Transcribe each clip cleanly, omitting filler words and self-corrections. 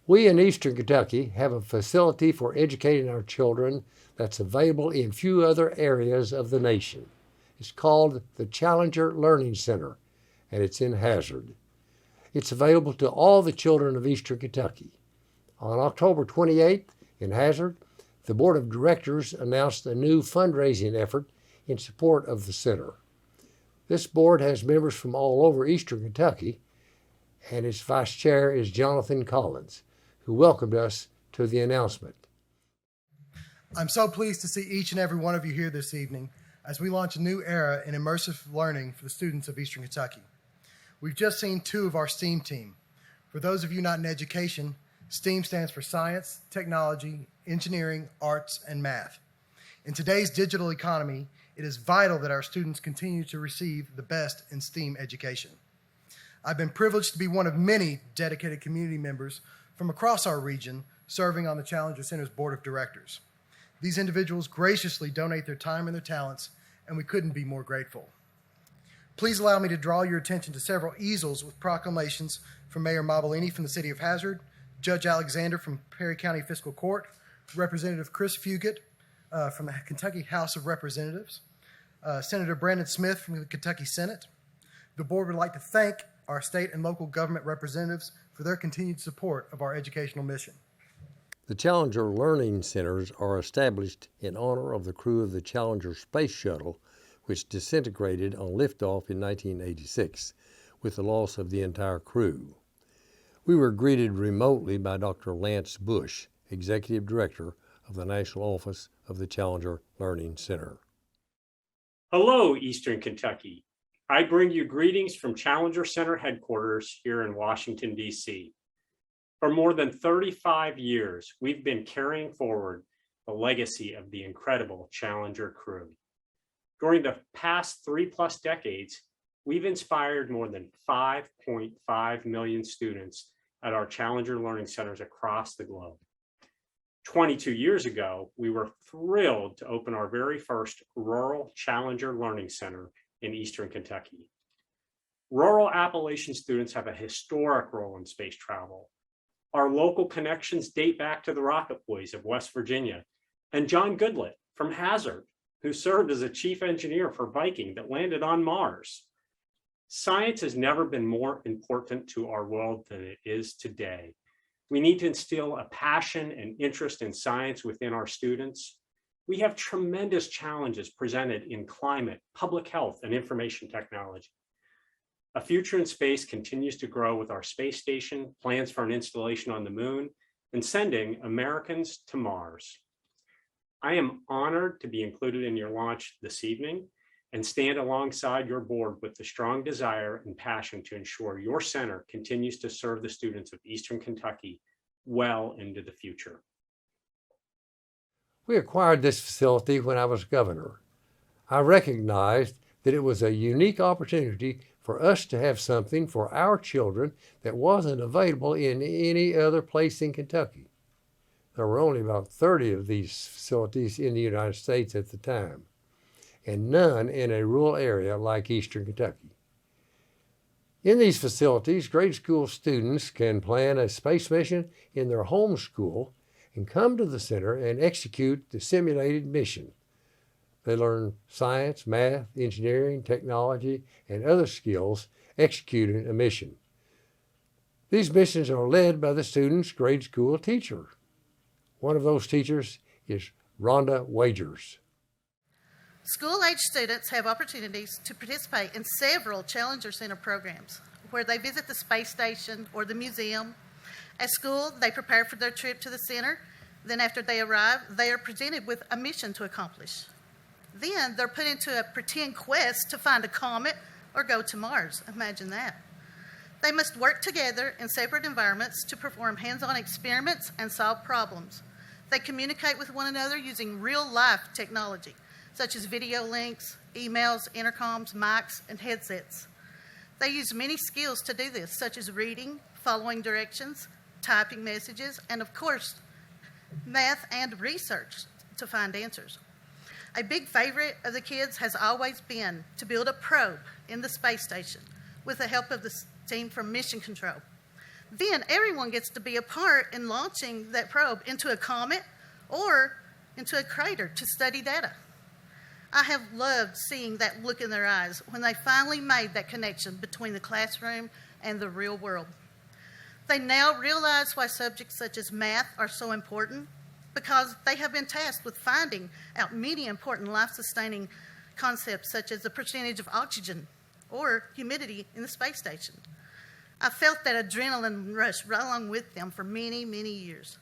We in Eastern Kentucky have a facility for educating our children that's available in few other areas of the nation. It's called the Challenger Learning Center, and it's in Hazard. It's available to all the children of Eastern Kentucky. On October 28th in Hazard, the Board of Directors announced a new fundraising effort in support of the center. This board has members from all over Eastern Kentucky, and its vice chair is Jonathan Collins, who welcomed us to the announcement. I'm so pleased to see each and every one of you here this evening as we launch a new era in immersive learning for the students of Eastern Kentucky. We've just seen two of our STEAM team. For those of you not in education, STEAM stands for science, technology, engineering, arts, and math. In today's digital economy, it is vital that our students continue to receive the best in STEAM education. I've been privileged to be one of many dedicated community members from across our region serving on the Challenger Center's Board of Directors. These individuals graciously donate their time and their talents, and we couldn't be more grateful. Please allow me to draw your attention to several easels with proclamations from Mayor Mobilini from the City of Hazard, Judge Alexander from Perry County Fiscal Court, Representative Chris Fugit from the Kentucky House of Representatives, Senator Brandon Smith from the Kentucky Senate. The board would like to thank our state and local government representatives for their continued support of our educational mission. The Challenger Learning Centers are established in honor of the crew of the Challenger Space Shuttle, which disintegrated on liftoff in 1986, with the loss of the entire crew. We were greeted remotely by Dr. Lance Bush, Executive Director of the National Office of the Challenger Learning Center. Hello, Eastern Kentucky. I bring you greetings from Challenger Center headquarters here in Washington, D.C. For more than 35 years, we've been carrying forward the legacy of the incredible Challenger crew. During the past 3+ decades, we've inspired more than 5.5 million students at our Challenger Learning Centers across the globe. 22 years ago, we were thrilled to open our very first rural Challenger Learning Center in Eastern Kentucky. Rural Appalachian students have a historic role in space travel. Our local connections date back to the Rocket Boys of West Virginia and John Goodlett from Hazard, who served as a chief engineer for Viking that landed on Mars. Science has never been more important to our world than it is today. We need to instill a passion and interest in science within our students. We have tremendous challenges presented in climate, public health, and information technology. A future in space continues to grow with our space station, plans for an installation on the moon, and sending Americans to Mars. I am honored to be included in your launch this evening and stand alongside your board with the strong desire and passion to ensure your center continues to serve the students of Eastern Kentucky well into the future. We acquired this facility when I was governor. I recognized that it was a unique opportunity for us to have something for our children that wasn't available in any other place in Kentucky. There were only about 30 of these facilities in the United States at the time, and none in a rural area like Eastern Kentucky. In these facilities, grade school students can plan a space mission in their home school and come to the center and execute the simulated mission. They learn science, math, engineering, technology, and other skills executing a mission. These missions are led by the student's grade school teacher. One of those teachers is Rhonda Wagers. School-age students have opportunities to participate in several Challenger Center programs where they visit the space station or the museum. At school, they prepare for their trip to the center. Then after they arrive, they are presented with a mission to accomplish. Then they're put into a pretend quest to find a comet or go to Mars. Imagine that. They must work together in separate environments to perform hands-on experiments and solve problems. They communicate with one another using real-life technology, such as video links, emails, intercoms, mics, and headsets. They use many skills to do this, such as reading, following directions, typing messages, and of course, math and research to find answers. A big favorite of the kids has always been to build a probe in the space station with the help of the team from Mission Control. Then everyone gets to be a part in launching that probe into a comet or into a crater to study data. I have loved seeing that look in their eyes when they finally made that connection between the classroom and the real world. They now realize why subjects such as math are so important, because they have been tasked with finding out many important life-sustaining concepts such as the percentage of oxygen or humidity in the space station. I felt that adrenaline rush right along with them for many, many years.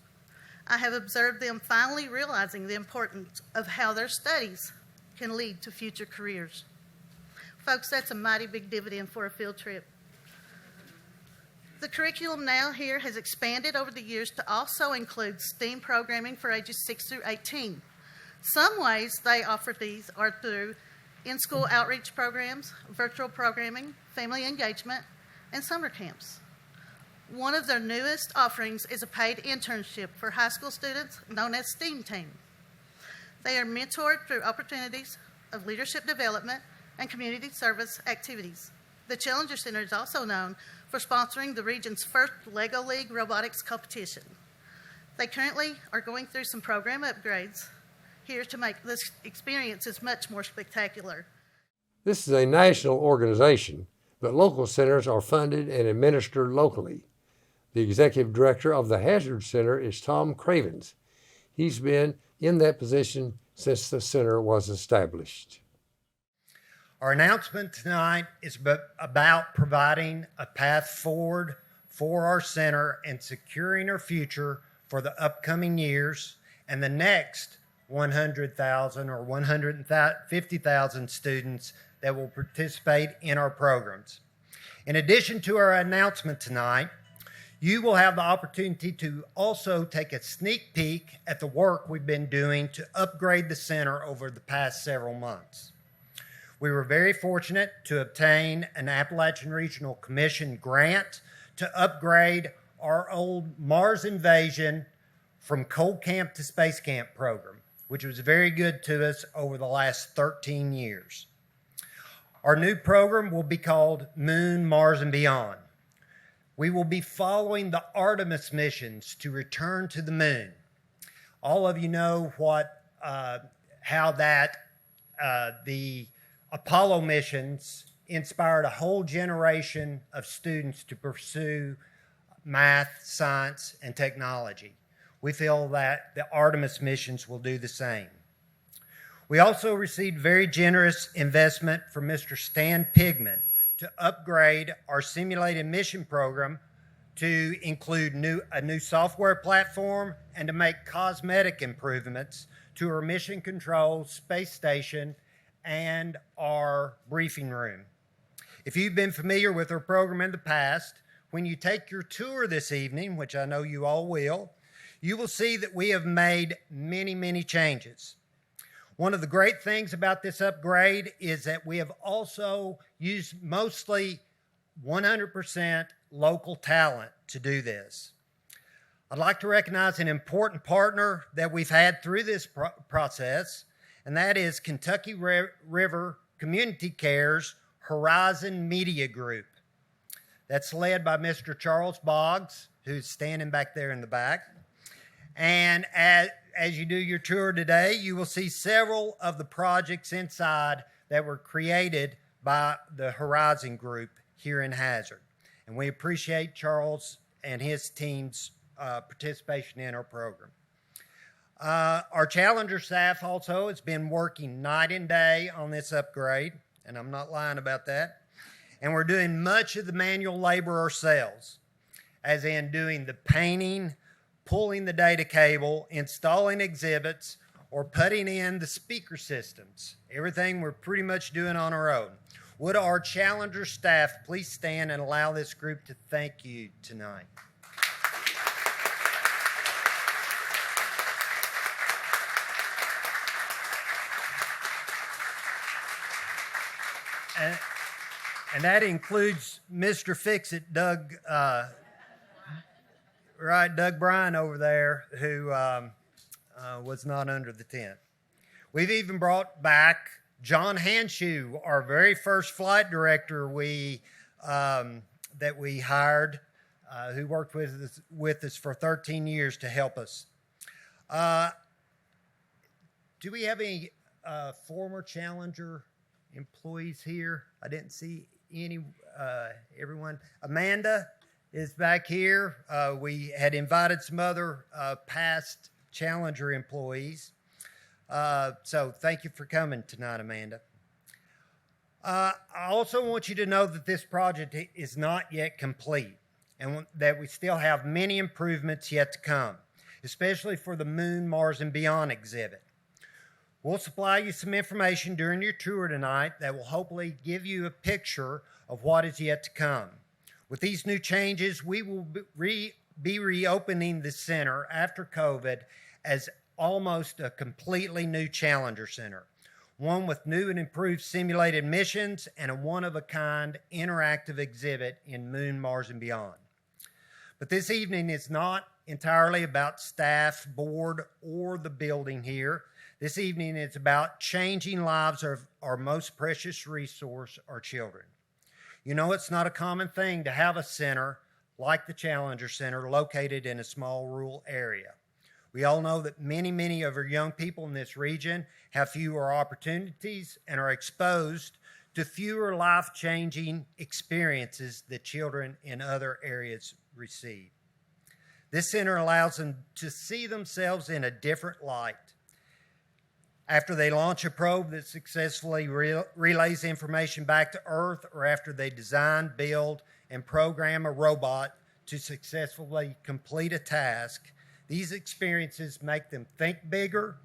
I have observed them finally realizing the importance of how their studies can lead to future careers. Folks, that's a mighty big dividend for a field trip. The curriculum now here has expanded over the years to also include STEAM programming for ages 6 through 18. Some ways they offer these are through in-school outreach programs, virtual programming, family engagement, and summer camps. One of their newest offerings is a paid internship for high school students known as STEAM Team. They are mentored through opportunities of leadership development and community service activities. The Challenger Center is also known for sponsoring the region's first LEGO League robotics competition. They currently are going through some program upgrades here to make this experience much more spectacular. This is a national organization, but local centers are funded and administered locally. The executive director of the Hazard Center is Tom Cravens. He's been in that position since the center was established. Our announcement tonight is about providing a path forward for our center and securing our future for the upcoming years and the next 100,000 or 150,000 students that will participate in our programs. In addition to our announcement tonight, you will have the opportunity to also take a sneak peek at the work we've been doing to upgrade the center over the past several months. We were very fortunate to obtain an Appalachian Regional Commission grant to upgrade our old Mars Invasion from Cold Camp to Space Camp program, which was very good to us over the last 13 years. Our new program will be called Moon, Mars, and Beyond. We will be following the Artemis missions to return to the moon. All of you know how the Apollo missions inspired a whole generation of students to pursue math, science, and technology. We feel that the Artemis missions will do the same. We also received very generous investment from Mr. Stan Pigman to upgrade our simulated mission program to include a new software platform and to make cosmetic improvements to our mission control space station and our briefing room. If you've been familiar with our program in the past, when you take your tour this evening, which I know you all will, you will see that we have made many, many changes. One of the great things about this upgrade is that we have also used mostly 100% local talent to do this. I'd like to recognize an important partner that we've had through this process, and that is Kentucky River Community Care's Horizon Media Group. That's led by Mr. Charles Boggs, who's standing back there in the back. And as you do your tour today, you will see several of the projects inside that were created by the Horizon Group here in Hazard. And we appreciate Charles and his team's participation in our program. Our Challenger staff also has been working night and day on this upgrade, and I'm not lying about that. And we're doing much of the manual labor ourselves, as in doing the painting, pulling the data cable, installing exhibits, or putting in the speaker systems. Everything we're pretty much doing on our own. Would our Challenger staff please stand and allow this group to thank you tonight? And that includes Mr. Fix-It, Doug Bryan over there, who was not under the tent. We've even brought back John Hanshoe, our very first flight director that we hired who worked with us for 13 years to help us. Do we have any former Challenger employees here? I didn't see any. Everyone. Amanda is back here. We had invited some other past Challenger employees. So thank you for coming tonight, Amanda. I also want you to know that this project is not yet complete and that we still have many improvements yet to come, especially for the Moon, Mars, and Beyond exhibit. We'll supply you some information during your tour tonight that will hopefully give you a picture of what is yet to come. With these new changes, we will be reopening the center after COVID as almost a completely new Challenger Center, one with new and improved simulated missions and a one-of-a-kind interactive exhibit in Moon, Mars, and Beyond. But this evening is not entirely about staff, board, or the building here. This evening is about changing lives of our most precious resource, our children. You know, it's not a common thing to have a center like the Challenger Center located in a small rural area. We all know that many of our young people in this region have fewer opportunities and are exposed to fewer life-changing experiences that children in other areas receive. This center allows them to see themselves in a different light. After they launch a probe that successfully relays information back to Earth, or after they design, build, and program a robot to successfully complete a task, these experiences make them think bigger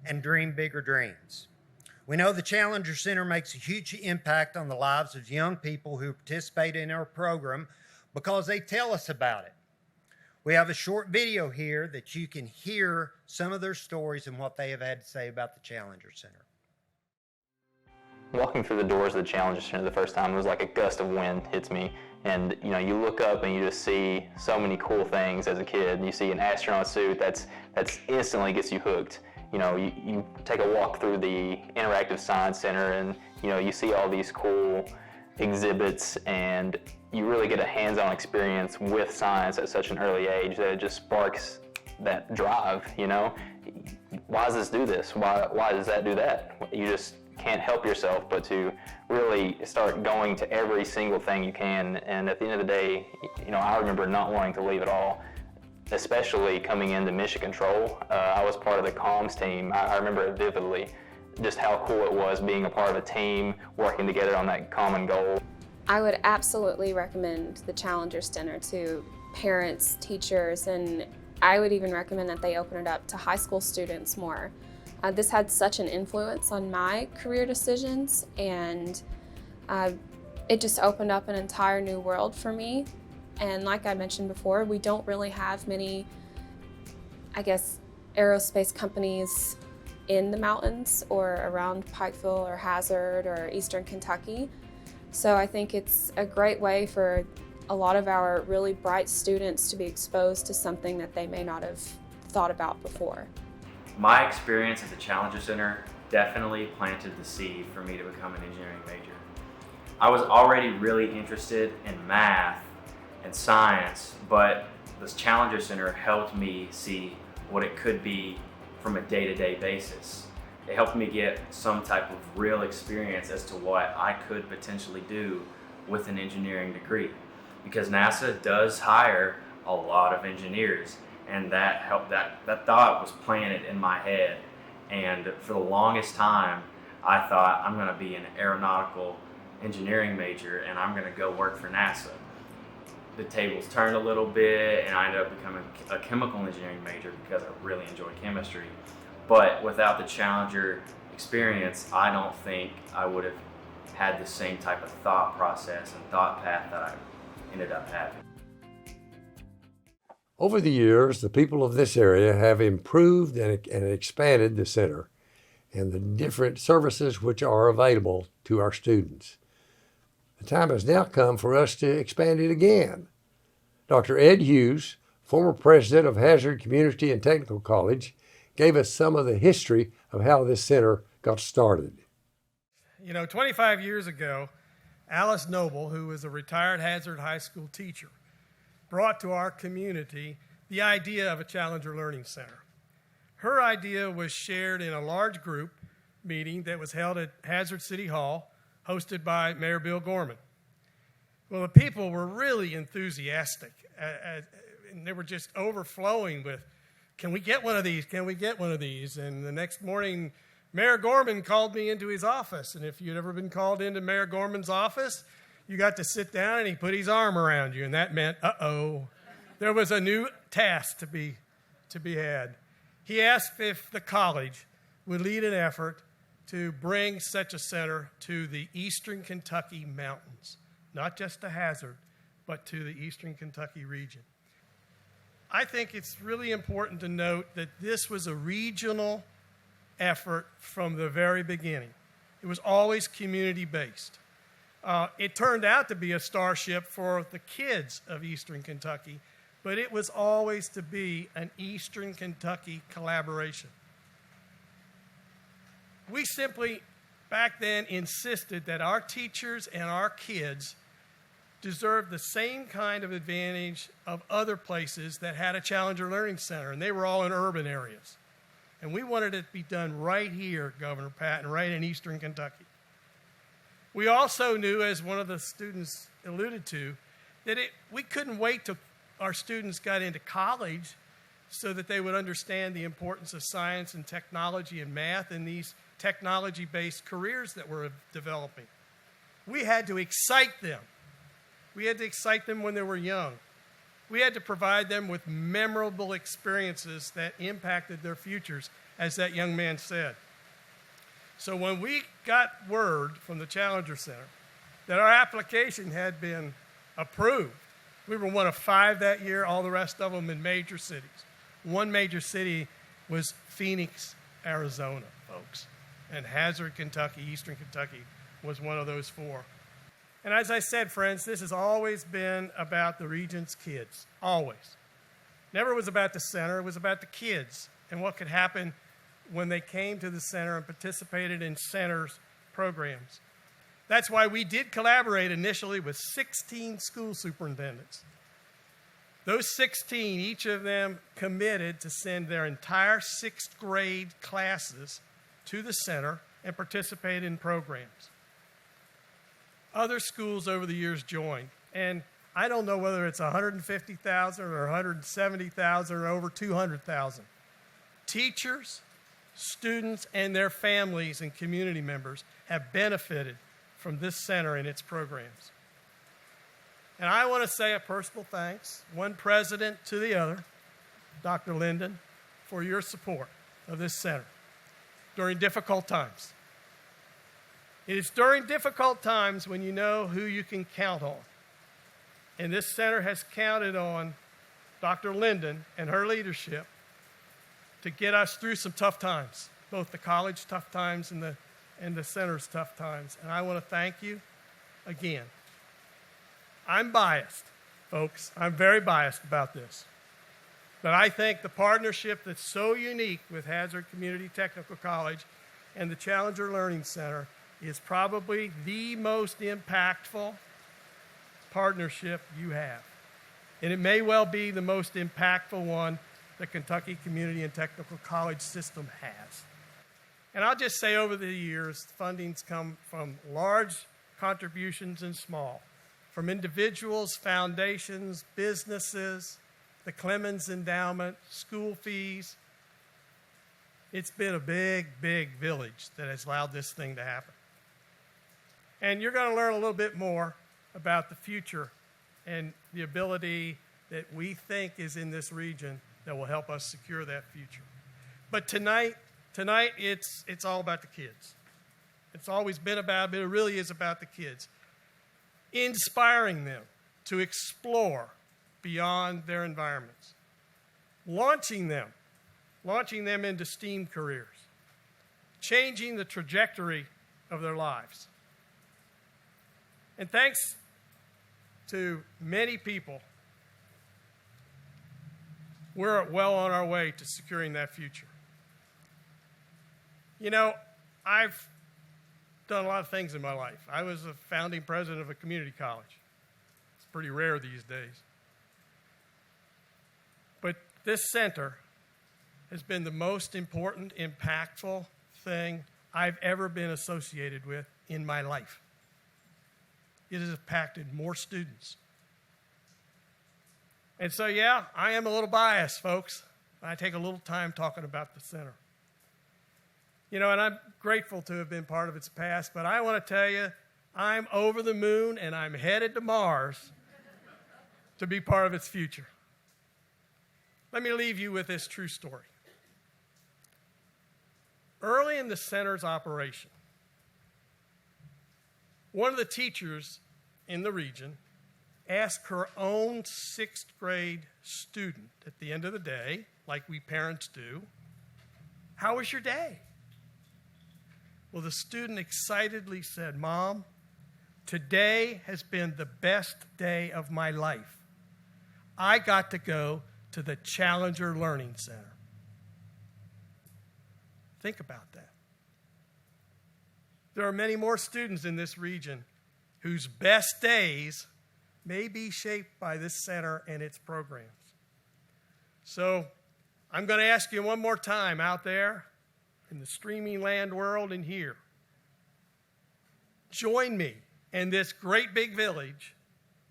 and dream bigger dreams. We know the Challenger Center makes a huge impact on the lives of young people who participate in our program because they tell us about it. We have a short video here that you can hear some of their stories and what they have had to say about the Challenger Center. Walking through the doors of the Challenger Center the first time, it was like a gust of wind hits me. And you look up and you just see so many cool things as a kid. You see an astronaut suit that's instantly gets you hooked. You take a walk through the Interactive Science Center and you see all these cool exhibits, and you really get a hands-on experience with science at such an early age that it just sparks that drive. Why does this do this? Why does that do that? You just can't help yourself but to really start going to every single thing you can. And at the end of the day, I remember not wanting to leave at all, especially coming into Mission Control. I was part of the comms team. I remember it vividly, just how cool it was being a part of a team, working together on that common goal. I would absolutely recommend the Challenger Center to parents, teachers, and I would even recommend that they open it up to high school students more. This had such an influence on my career decisions, and it just opened up an entire new world for me. And like I mentioned before, we don't really have many, aerospace companies in the mountains or around Pikeville or Hazard or Eastern Kentucky. So I think it's a great way for a lot of our really bright students to be exposed to something that they may not have thought about before. My experience at the Challenger Center definitely planted the seed for me to become an engineering major. I was already really interested in math and science, but this Challenger Center helped me see what it could be from a day-to-day basis. It helped me get some type of real experience as to what I could potentially do with an engineering degree, because NASA does hire a lot of engineers, and that helped. That thought was planted in my head, and for the longest time I thought, I'm going to be an aeronautical engineering major and I'm going to go work for NASA. The tables turned a little bit and I ended up becoming a chemical engineering major because I really enjoy chemistry. But without the Challenger experience, I don't think I would have had the same type of thought process and thought path that I ended up having. Over the years, the people of this area have improved and expanded the center and the different services which are available to our students. The time has now come for us to expand it again. Dr. Ed Hughes, former president of Hazard Community and Technical College, gave us some of the history of how this center got started. 25 years ago, Alice Noble, who was a retired Hazard High School teacher, brought to our community the idea of a Challenger Learning Center. Her idea was shared in a large group meeting that was held at Hazard City Hall, hosted by Mayor Bill Gorman. Well, the people were really enthusiastic, and they were just overflowing with, can we get one of these? Can we get one of these? And the next morning, Mayor Gorman called me into his office, and if you'd ever been called into Mayor Gorman's office, you got to sit down and he put his arm around you, and that meant, uh-oh, there was a new task to be had. He asked if the college would lead an effort to bring such a center to the Eastern Kentucky mountains, not just to Hazard, but to the Eastern Kentucky region. I think it's really important to note that this was a regional effort from the very beginning. It was always community-based. It turned out to be a starship for the kids of Eastern Kentucky, but it was always to be an Eastern Kentucky collaboration. We simply, back then, insisted that our teachers and our kids deserved the same kind of advantage of other places that had a Challenger Learning Center, and they were all in urban areas. And we wanted it to be done right here, Governor Patton, right in Eastern Kentucky. We also knew, as one of the students alluded to, that we couldn't wait till our students got into college so that they would understand the importance of science and technology and math and these technology-based careers that we're developing. We had to excite them. We had to excite them when they were young. We had to provide them with memorable experiences that impacted their futures, as that young man said. So when we got word from the Challenger Center that our application had been approved, we were one of 5 that year, all the rest of them in major cities. One major city was Phoenix, Arizona, folks. And Hazard, Kentucky, Eastern Kentucky was one of those 4. And as I said, friends, this has always been about the region's kids, always. Never was about the center, it was about the kids and what could happen when they came to the center and participated in center's programs. That's why we did collaborate initially with 16 school superintendents. Those 16, each of them committed to send their entire 6th grade classes to the center and participate in programs. Other schools over the years joined, and I don't know whether it's 150,000 or 170,000 or over 200,000. Teachers, students, and their families and community members have benefited from this center and its programs. And I want to say a personal thanks, one president to the other, Dr. Linden, for your support of this center during difficult times. It is during difficult times when you know who you can count on. And this center has counted on Dr. Linden and her leadership to get us through some tough times, both the college tough times and the center's tough times. And I want to thank you again. I'm biased, folks. I'm very biased about this. But I think the partnership that's so unique with Hazard Community Technical College and the Challenger Learning Center is probably the most impactful partnership you have. And it may well be the most impactful one the Kentucky Community and Technical College system has. And I'll just say over the years, funding's come from large contributions and small, from individuals, foundations, businesses, the Clemens Endowment, school fees. It's been a big, big village that has allowed this thing to happen. And you're going to learn a little bit more about the future and the ability that we think is in this region that will help us secure that future. But tonight it's all about the kids. It's always been about, but it really is about the kids. Inspiring them to explore beyond their environments. Launching them into STEAM careers. Changing the trajectory of their lives. And thanks to many people, we're well on our way to securing that future. You know, I've done a lot of things in my life. I was a founding president of a community college. It's pretty rare these days. this center has been the most important, impactful thing I've ever been associated with in my life. It has impacted more students. And so, yeah, I am a little biased, folks. I take a little time talking about the center. You know, and I'm grateful to have been part of its past, but I want to tell you, I'm over the moon and I'm headed to Mars to be part of its future. Let me leave you with this true story. Early in the center's operation, one of the teachers in the region asked her own 6th grade student at the end of the day, like we parents do, "How was your day?" Well, the student excitedly said, "Mom, today has been the best day of my life. I got to go to the Challenger Learning Center." Think about that. There are many more students in this region whose best days may be shaped by this center and its programs. So I'm going to ask you one more time out there in the streaming land world and here. Join me in this great big village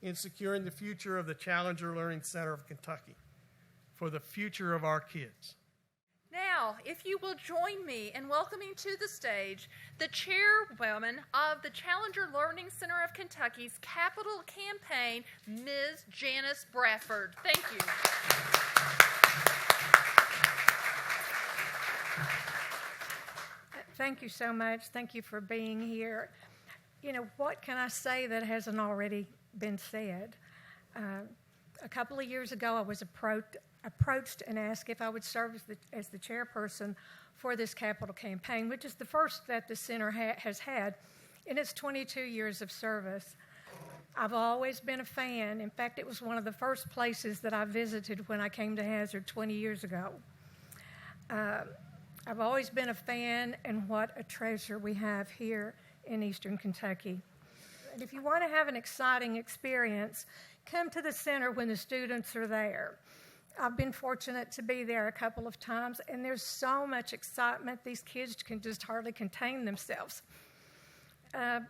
in securing the future of the Challenger Learning Center of Kentucky for the future of our kids. Now, if you will join me in welcoming to the stage the chairwoman of the Challenger Learning Center of Kentucky's capital campaign, Ms. Janice Bradford. Thank you. Thank you so much. Thank you for being here. You know, what can I say that hasn't already been said? A couple of years ago, I was approached and asked if I would serve as the chairperson for this capital campaign, which is the first that the center has had in its 22 years of service. I've always been a fan. In fact, it was one of the first places that I visited when I came to Hazard 20 years ago. I've always been a fan, and what a treasure we have here in Eastern Kentucky. And if you want to have an exciting experience, come to the center when the students are there. I've been fortunate to be there a couple of times, and there's so much excitement, these kids can just hardly contain themselves. I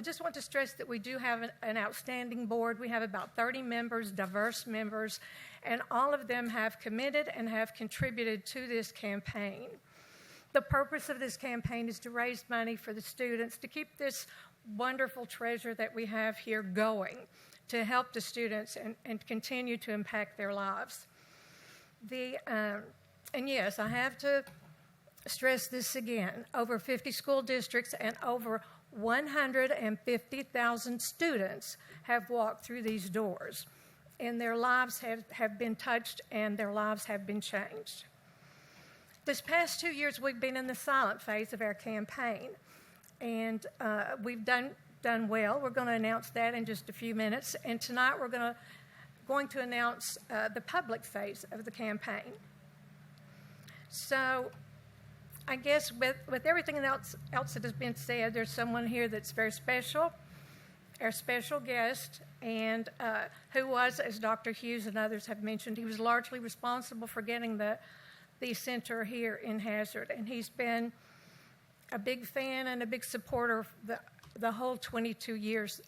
just want to stress that we do have an outstanding board. We have about 30 members, diverse members, and all of them have committed and have contributed to this campaign. The purpose of this campaign is to raise money for the students, to keep this wonderful treasure that we have here going, to help the students and continue to impact their lives. And yes, I have to stress this again, over 50 school districts and over 150,000 students have walked through these doors, and their lives have been touched and their lives have been changed. This past 2 years, we've been in the silent phase of our campaign, and we've done well. We're going to announce that in just a few minutes, and tonight we're going to announce the public phase of the campaign. So I guess with everything else that has been said, there's someone here that's very special, our special guest, and who was, as Dr. Hughes and others have mentioned, he was largely responsible for getting the center here in Hazard, and he's been a big fan and a big supporter of the whole 22 years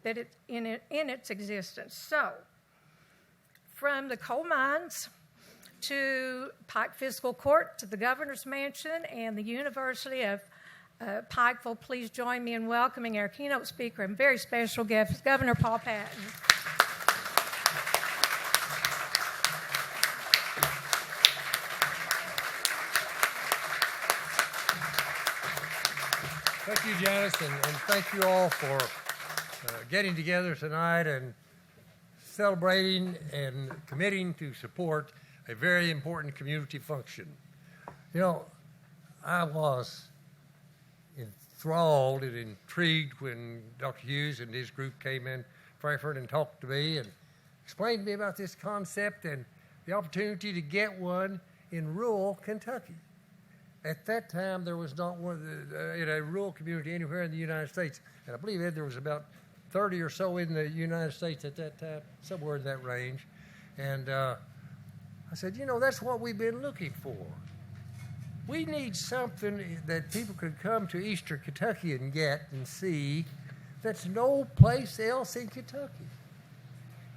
that in its existence. So, from the coal mines to Pike Fiscal Court to the Governor's Mansion and the University of Pikeville, please join me in welcoming our keynote speaker and very special guest, Governor Paul Patton. Thank you, Janice, and thank you all for getting together tonight and celebrating and committing to support a very important community function. You know, I was enthralled and intrigued when Dr. Hughes and his group came in Frankfort and talked to me and explained to me about this concept and the opportunity to get one in rural Kentucky. At that time, there was not one in a rural community anywhere in the United States. And I believe there was about 30 or so in the United States at that time, somewhere in that range. And I I said, you know, that's what we've been looking for. We need something that people could come to Eastern Kentucky and get and see that's no place else in Kentucky.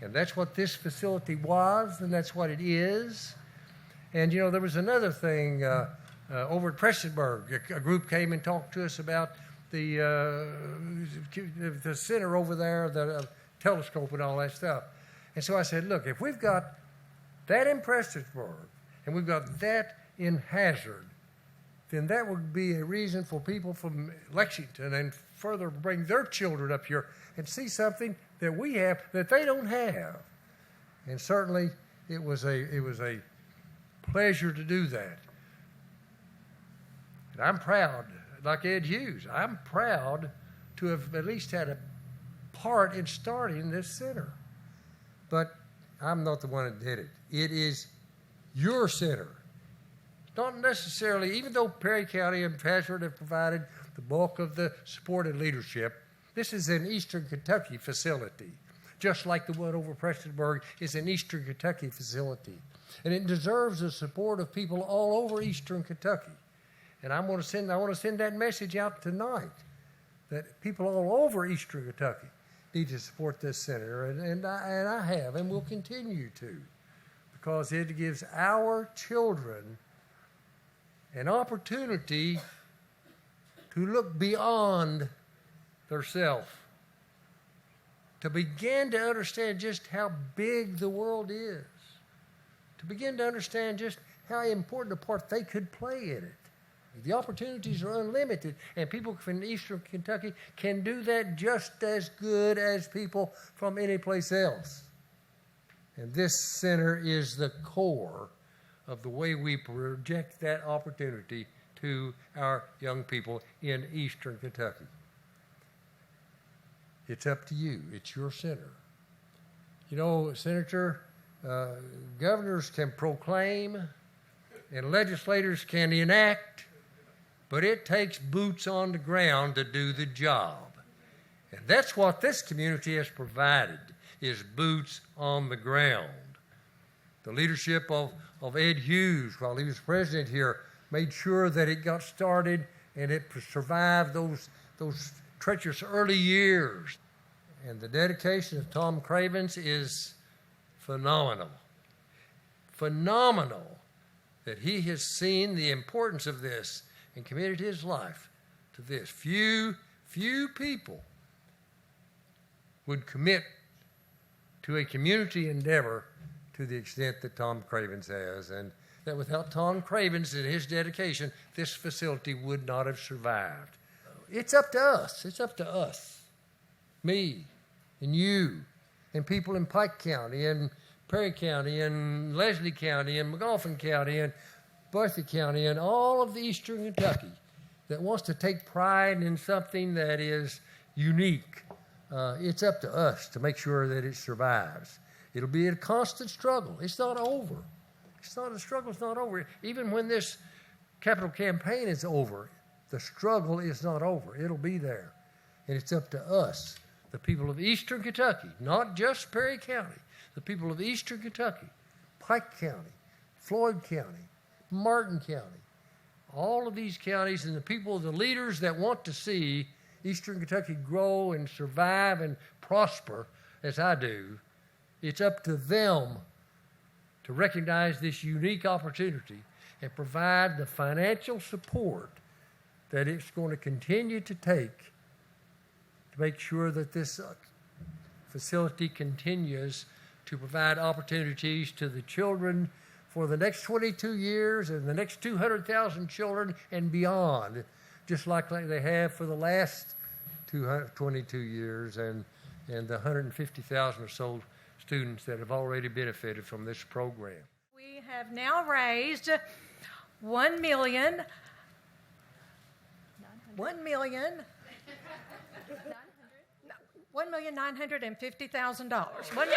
And that's what this facility was, and that's what it is. And, you know, there was another thing over at Prestonsburg. A group came and talked to us about the center over there, the telescope and all that stuff. And so I said, look, if we've got that in Prestonsburg and we've got that in Hazard, then that would be a reason for people from Lexington and further bring their children up here and see something that we have that they don't have. And certainly it was a pleasure to do that. And I'm proud, like Ed Hughes, I'm proud to have at least had a part in starting this center. But I'm not the one that did it. It is your center. Not necessarily, even though Perry County and Hazard have provided the bulk of the support and leadership, this is an Eastern Kentucky facility, just like the one over Prestonsburg is an Eastern Kentucky facility. And it deserves the support of people all over Eastern Kentucky. And I want to send that message out tonight, that people all over Eastern Kentucky need to support this center, and I have and will continue to, because it gives our children an opportunity to look beyond themselves, to begin to understand just how big the world is, to begin to understand just how important a part they could play in it. The opportunities are unlimited, and people from Eastern Kentucky can do that just as good as people from any place else. And this center is the core of the way we project that opportunity to our young people in Eastern Kentucky. It's up to you. It's your center. You know, Senator, governors can proclaim and legislators can enact, but it takes boots on the ground to do the job. And that's what this community has provided, is boots on the ground. The leadership of Ed Hughes, while he was president here, made sure that it got started and it survived those treacherous early years. And the dedication of Tom Cravens is phenomenal. Phenomenal that he has seen the importance of this and committed his life to this. Few people would commit to a community endeavor to the extent that Tom Cravens has, and that without Tom Cravens and his dedication, this facility would not have survived. It's up to us. It's up to us, me and you, and people in Pike County and Perry County and Leslie County and McGoffin County and Bertha County and all of the Eastern Kentucky that wants to take pride in something that is unique. It's up to us to make sure that it survives. It'll be a constant struggle. It's not over. It's not a struggle. It's not over. Even when this capital campaign is over, the struggle is not over. It'll be there. And it's up to us, the people of Eastern Kentucky, not just Perry County, the people of Eastern Kentucky, Pike County, Floyd County, Martin County, all of these counties, and the people, the leaders that want to see Eastern Kentucky grow and survive and prosper, as I do, it's up to them to recognize this unique opportunity and provide the financial support that it's going to continue to take to make sure that this facility continues to provide opportunities to the children for the next 22 years and the next 200,000 children and beyond, just like they have for the last 22 years and the 150,000 or so students that have already benefited from this program. We have now raised $1,950,000. $1,950,000. Almost $2 million.